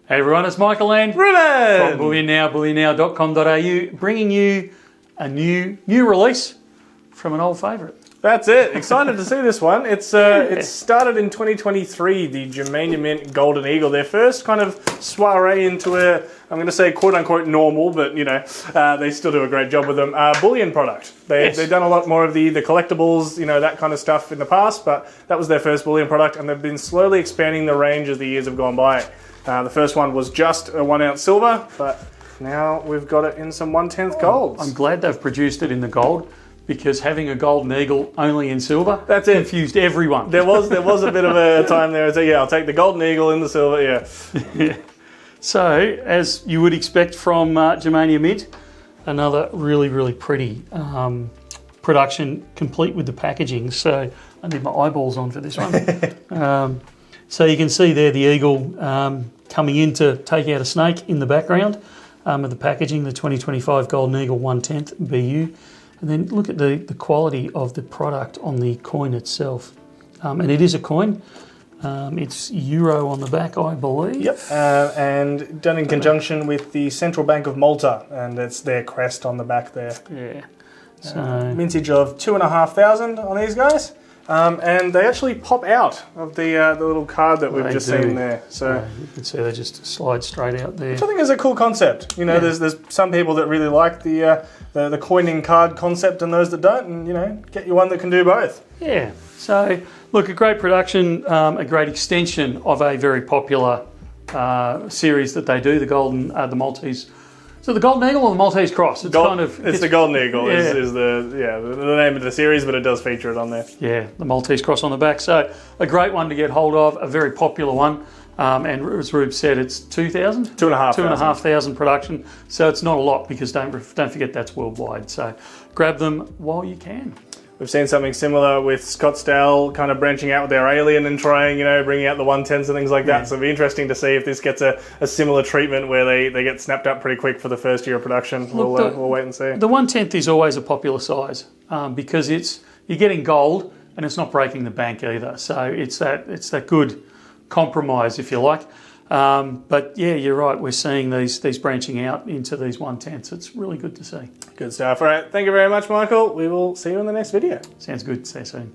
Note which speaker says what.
Speaker 1: Hey everyone, it's Michael and
Speaker 2: Ruben
Speaker 1: from Bullion Now, bullionnow.com.au, bringing you a new release from an old favourite.
Speaker 2: That's it. Excited to see this one. It's started in 2023, the Germania Mint Golden Eagle. Their first kind of soiree into a, I'm going to say quote unquote normal, but you know, they still do a great job with them. Bullion product. They've done a lot more of the collectibles, you know, that kind of stuff in the past, but that was their first Bullion product, and they've been slowly expanding the range as the years have gone by. The first one was just a 1 ounce silver, but now we've got it in some 1/10 golds.
Speaker 1: I'm glad they've produced it in the gold, because having a golden eagle only in silver,
Speaker 2: that's it,
Speaker 1: confused everyone.
Speaker 2: There was a bit of a time there. So yeah, I'll take the golden eagle in the silver. Yeah.
Speaker 1: Yeah. So as you would expect from Germania Mint, another really pretty production, complete with the packaging. So I need my eyeballs on for this one. So you can see there the eagle coming in to take out a snake in the background of the packaging, the 2025 Golden Eagle 1/10 BU. And then look at the quality of the product on the coin itself. And it is a coin. It's euro on the back, I believe.
Speaker 2: Yep. And done in conjunction with the Central Bank of Malta, and it's their crest on the back there.
Speaker 1: Yeah. So
Speaker 2: mintage of 2,500 on these guys. And they actually pop out of the little card that we've just seen there. So
Speaker 1: you can see they just slide straight out there.
Speaker 2: Which I think is a cool concept. You know, there's some people that really like the coining card concept, and those that don't. And you know, get you one that can do both.
Speaker 1: Yeah. So look, a great production, a great extension of a very popular series that they do. The Maltese. So the Golden Eagle or the Maltese Cross? It's
Speaker 2: the Golden Eagle is the name of the series, but it does feature it on there.
Speaker 1: Yeah, the Maltese Cross on the back. So a great one to get hold of, a very popular one. And as Rube said, it's 2,000? 2,500 production. So it's not a lot, because don't forget that's worldwide. So grab them while you can.
Speaker 2: We've seen something similar with Scottsdale kind of branching out with their Alien and trying, you know, bringing out the 1/10s and things like that. So it'll be interesting to see if this gets a similar treatment where they get snapped up pretty quick for the first year of production. We'll wait and see.
Speaker 1: The 1/10 is always a popular size because you're getting gold and it's not breaking the bank either. So it's that good compromise, if you like. But yeah, you're right. We're seeing these branching out into these 1/10s. It's really good to see.
Speaker 2: Good stuff. All right. Thank you very much, Michael. We will see you in the next video.
Speaker 1: Sounds good. See you soon.